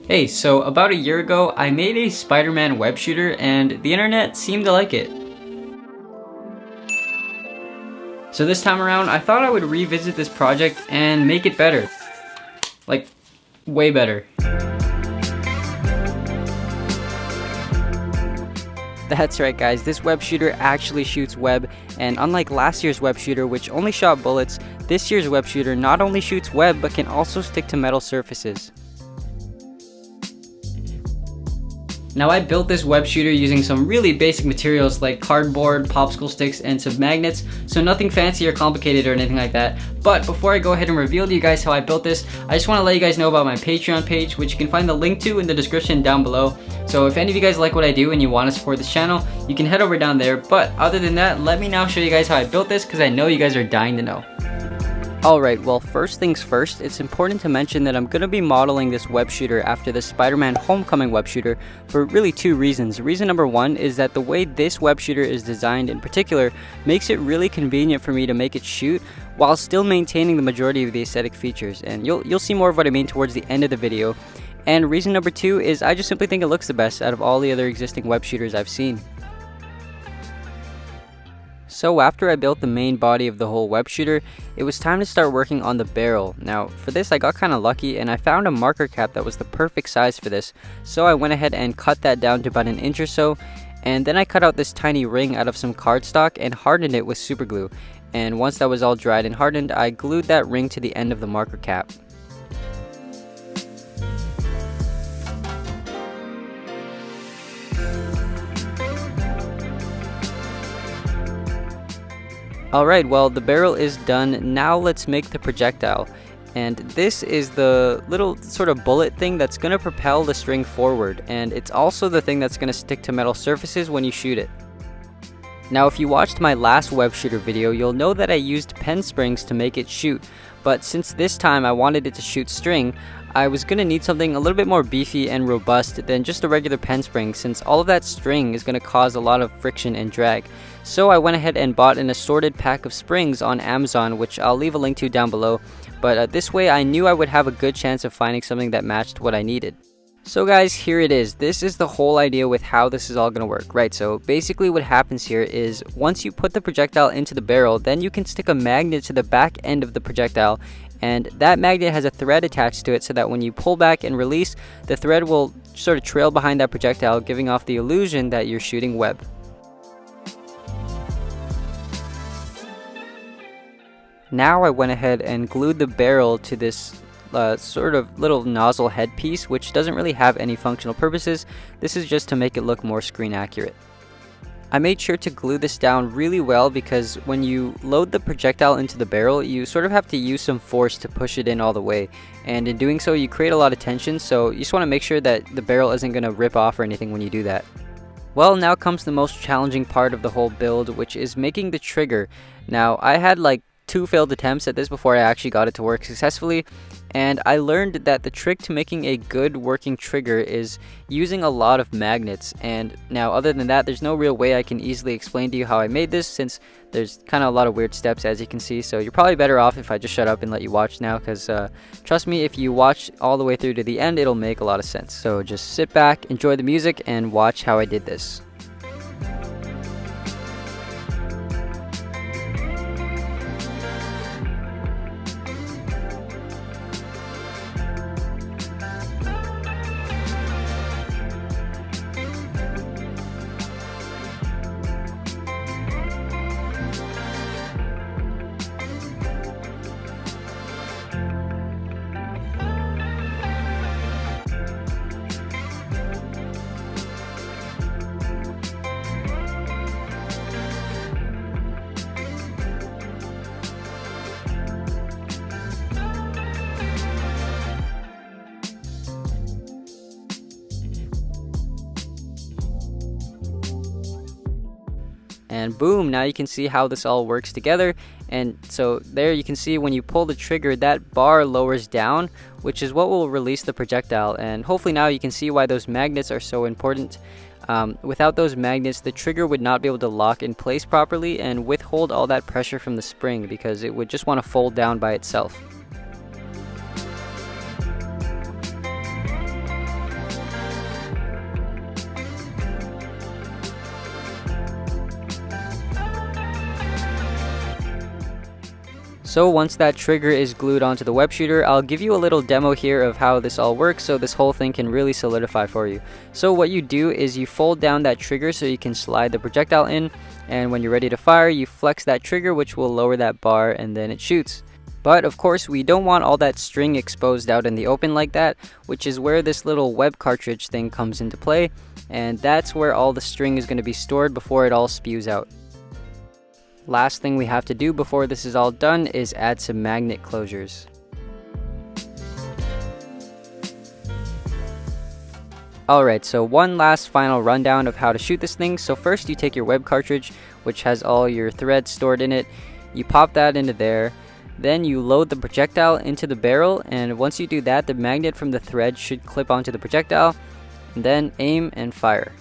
Hey, so about a year ago, I made a Spider-Man web shooter and the internet seemed to like it. So this time around, I thought I would revisit this project and make it better. Like, way better. That's right guys, this web shooter actually shoots web, and unlike last year's web shooter which only shot bullets, this year's web shooter not only shoots web but can also stick to metal surfaces. Now I built this web shooter using some really basic materials like cardboard, popsicle sticks, and some magnets, so nothing fancy or complicated or anything like that. But before I go ahead and reveal to you guys how I built this, I just want to let you guys know about my Patreon page, which you can find the link to in the description down below. So if any of you guys like what I do and you want to support this channel, you can head over down there. But other than that, let me now show you guys how I built this because I know you guys are dying to know. Alright, well first things first, it's important to mention that I'm going to be modeling this web shooter after the Spider-Man Homecoming web shooter for really two reasons. Reason number one is that the way this web shooter is designed in particular makes it really convenient for me to make it shoot while still maintaining the majority of the aesthetic features, and you'll see more of what I mean towards the end of the video. And reason number two is I just simply think it looks the best out of all the other existing web shooters I've seen. So after I built the main body of the whole web shooter, it was time to start working on the barrel. Now for this I got kind of lucky and I found a marker cap that was the perfect size for this, so I went ahead and cut that down to about an inch or so, and then I cut out this tiny ring out of some cardstock and hardened it with super glue. And once that was all dried and hardened, I glued that ring to the end of the marker cap. Alright, well the barrel is done, now let's make the projectile. And this is the little sort of bullet thing that's going to propel the string forward, and it's also the thing that's going to stick to metal surfaces when you shoot it. Now if you watched my last web shooter video, you'll know that I used pen springs to make it shoot, but since this time I wanted it to shoot string, I was going to need something a little bit more beefy and robust than just a regular pen spring, since all of that string is going to cause a lot of friction and drag. So I went ahead and bought an assorted pack of springs on Amazon, which I'll leave a link to down below, but this way I knew I would have a good chance of finding something that matched what I needed. So guys, here it is. This is the whole idea with how this is all going to work, right? So basically what happens here is once you put the projectile into the barrel, then you can stick a magnet to the back end of the projectile, and that magnet has a thread attached to it so that when you pull back and release, the thread will sort of trail behind that projectile, giving off the illusion that you're shooting web. Now I went ahead and glued the barrel to this sort of little nozzle headpiece, which doesn't really have any functional purposes. This is just to make it look more screen accurate. I made sure to glue this down really well because when you load the projectile into the barrel, you sort of have to use some force to push it in all the way, and in doing so you create a lot of tension, so you just want to make sure that the barrel isn't going to rip off or anything when you do that. Well, now comes the most challenging part of the whole build, which is making the trigger. Now I had like 2 failed attempts at this before I actually got it to work successfully, and I learned that the trick to making a good working trigger is using a lot of magnets. And now other than that, there's no real way I can easily explain to you how I made this, since there's kind of a lot of weird steps as you can see, so you're probably better off if I just shut up and let you watch now, because trust me, if you watch all the way through to the end, it'll make a lot of sense. So just sit back, enjoy the music, and watch how I did this. And boom, now you can see how this all works together. And so there you can see when you pull the trigger, that bar lowers down, which is what will release the projectile. And hopefully now you can see why those magnets are so important. Without those magnets, the trigger would not be able to lock in place properly and withhold all that pressure from the spring, because it would just want to fold down by itself. So once that trigger is glued onto the web shooter, I'll give you a little demo here of how this all works so this whole thing can really solidify for you. So what you do is you fold down that trigger so you can slide the projectile in, and when you're ready to fire, you flex that trigger, which will lower that bar, and then it shoots. But of course, we don't want all that string exposed out in the open like that, which is where this little web cartridge thing comes into play, and that's where all the string is going to be stored before it all spews out. Last thing we have to do before this is all done is add some magnet closures. Alright, so one last final rundown of how to shoot this thing. So first you take your web cartridge, which has all your threads stored in it, you pop that into there, then you load the projectile into the barrel, and once you do that, the magnet from the thread should clip onto the projectile, and then aim and fire.